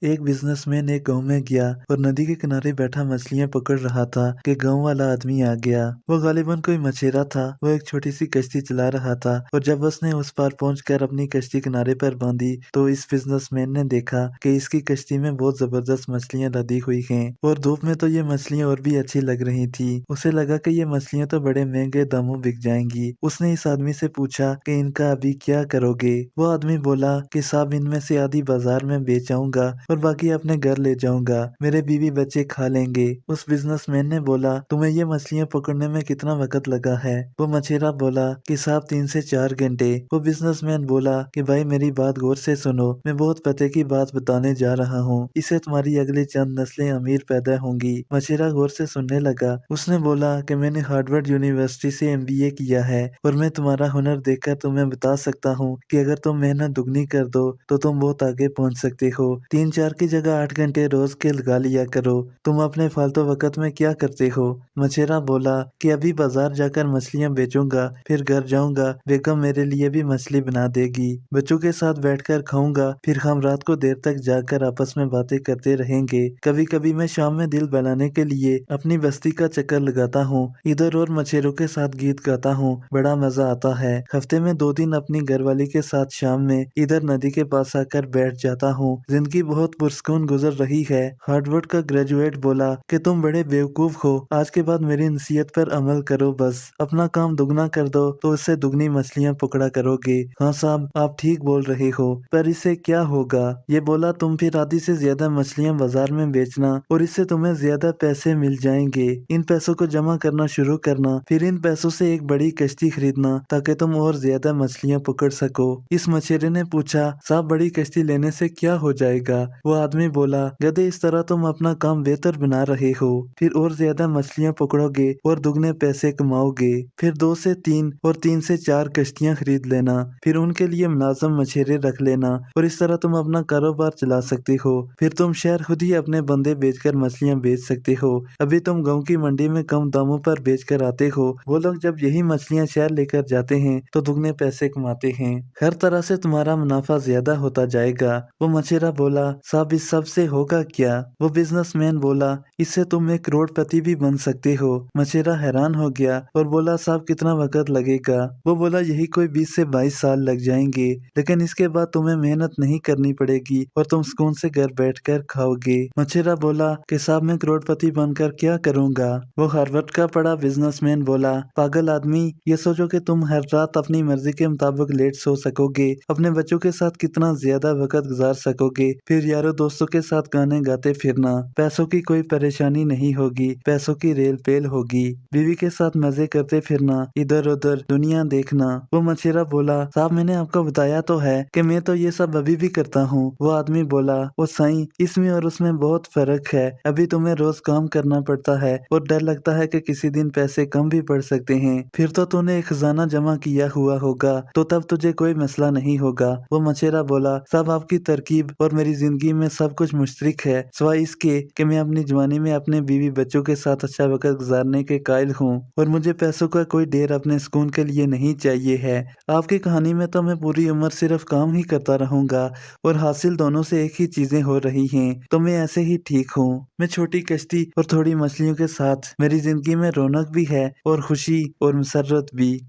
एक बिजनेसमैन एक गांव में गया और नदी के किनारे बैठा मछलियां पकड़ रहा था कि गांव वाला आदमी आ गया। वो गालिबन कोई मछेरा था। वो एक छोटी सी कश्ती चला रहा था और जब उसने उस पार पहुंचकर अपनी कश्ती किनारे पर बांधी तो इस बिजनेसमैन ने देखा कि इसकी कश्ती में बहुत जबरदस्त मछलियां लदी हुई हैं और धूप में तो ये मछलियां और भी अच्छी लग रही थी। उसे लगा कि ये मछलियां तो बड़े महंगे दामों बिक जाएंगी। उसने इस आदमी से पूछा कि इनका अभी क्या करोगे। वो आदमी बोला कि साहब इनमें से आधी बाजार में बेच आऊंगा और बाकी अपने घर ले जाऊंगा, मेरे बीवी बच्चे खा लेंगे। उस बिजनेसमैन ने बोला, तुम्हें ये मछलियां पकड़ने में कितना वक्त लगा है। वो मछेरा बोला कि साहब 3 से 4 घंटे। वो बिजनेसमैन बोला कि भाई मेरी बात गौर से सुनो, मैं बहुत पते की बात बताने जा रहा हूँ, इससे तुम्हारी अगली चंद नस्लें अमीर पैदा होंगी। मछेरा गौर से सुनने लगा। उसने बोला कि मैंने हार्वर्ड यूनिवर्सिटी से MBA किया है और मैं तुम्हारा हुनर देखकर तुम्हें बता सकता हूँ कि अगर तुम मेहनत दुगनी कर दो तो तुम बहुत आगे पहुँच सकते हो। 3-4 की जगह 8 घंटे रोज के लगा लिया करो। तुम अपने फालतू वक्त में क्या करते हो। मछेरा बोला कि अभी बाजार जाकर मछलियां बेचूंगा, फिर घर जाऊंगा, बेगम मेरे लिए भी मछली बना देगी, बच्चों के साथ बैठकर खाऊंगा, फिर हम रात को देर तक जाकर आपस में बातें करते रहेंगे। कभी कभी मैं शाम में दिल बहलाने के लिए अपनी बस्ती का चक्कर लगाता हूँ, इधर और मछेरों के साथ गीत गाता हूँ, बड़ा मजा आता है। हफ्ते में 2 दिन अपनी घरवाली के साथ शाम में इधर नदी के पास आकर बैठ जाता हूँ। जिंदगी बहुत पुरस्कून गुजर रही है। हार्वर्ड का ग्रेजुएट बोला कि तुम बड़े बेवकूफ हो, आज के बाद मेरी नसीहत पर अमल करो, बस अपना काम दुगना कर दो तो उससे दुगनी मछलियां पकड़ा करोगे। हाँ साहब आप ठीक बोल रहे हो, पर इससे क्या होगा। ये बोला तुम फिर आधी से ज्यादा मछलियां बाजार में बेचना और इससे तुम्हें ज्यादा पैसे मिल जाएंगे। इन पैसों को जमा करना शुरू करना, फिर इन पैसों से एक बड़ी कश्ती खरीदना ताकि तुम और ज्यादा मछलियां पकड़ सको। इस मछेरे ने पूछा, साहब बड़ी कश्ती लेने से क्या हो जाएगा। वो आदमी बोला, गधे इस तरह तुम अपना काम बेहतर बना रहे हो, फिर और ज्यादा मछलियां पकड़ोगे और दुगने पैसे कमाओगे। फिर 2 से 3 और 3 से 4 कश्तियां खरीद लेना, फिर उनके लिए मुलाजम मछेरे रख लेना और इस तरह तुम अपना कारोबार चला सकते हो। फिर तुम शहर खुद ही अपने बंदे बेचकर मछलियां बेच सकते हो। अभी तुम गाँव की मंडी में कम दामों पर बेच कर आते हो, वो लोग जब यही मछलियां शहर लेकर जाते हैं तो दुगने पैसे कमाते हैं। हर तरह से तुम्हारा मुनाफा ज्यादा होता जाएगा। वो मछेरा बोला, साहब इस सब से होगा क्या। वो बिजनेसमैन बोला, इससे तुम एक करोड़पति भी बन सकते हो। मछेरा हैरान हो गया और बोला, साहब कितना वक्त लगेगा। वो बोला, यही कोई 20 से 22 साल लग जाएंगे, लेकिन इसके बाद तुम्हें मेहनत नहीं करनी पड़ेगी और तुम सुकून से घर बैठकर खाओगे। मछेरा बोला कि साहब मैं करोड़पति बनकर क्या करूंगा। वो हार्वर्ड का पढ़ा बिजनेसमैन बोला, पागल आदमी, ये सोचो कि तुम हर रात अपनी मर्जी के मुताबिक लेट सो सकोगे, अपने बच्चों के साथ कितना ज्यादा वक्त गुजार सकोगे, फिर यारों दोस्तों के साथ गाने गाते फिरना, पैसों की कोई परेशानी नहीं होगी, पैसों की रेल पेल होगी, बीवी के साथ मजे करते फिरना, इधर उधर दुनिया देखना। वो मछेरा बोला, साहब मैंने आपको बताया तो है कि मैं तो ये सब अभी भी करता हूँ। वो आदमी बोला, ओ साईं, इसमें और उसमें बहुत फर्क है। अभी तुम्हें रोज काम करना पड़ता है और डर लगता है कि किसी दिन पैसे कम भी पड़ सकते हैं। फिर तो तूने एक खजाना जमा किया हुआ होगा तो तब तुझे कोई मसला नहीं होगा। वो मछेरा बोला, साहब आपकी तरकीब और मेरी जिंदगी में सब कुछ मुश्तरक है, सिवाय इसके कि मैं अपनी जवानी में अपने बीवी बच्चों के साथ अच्छा वक्त गुजारने के कायल हूँ और मुझे पैसों का कोई ढेर अपने सुकून के लिए नहीं चाहिए है। आपकी कहानी में तो मैं पूरी उम्र सिर्फ काम ही करता रहूंगा और हासिल दोनों से एक ही चीजें हो रही हैं, तो मैं ऐसे ही ठीक हूँ। मैं छोटी कश्ती और थोड़ी मछलियों के साथ मेरी जिंदगी में रौनक भी है और खुशी और मसरत भी।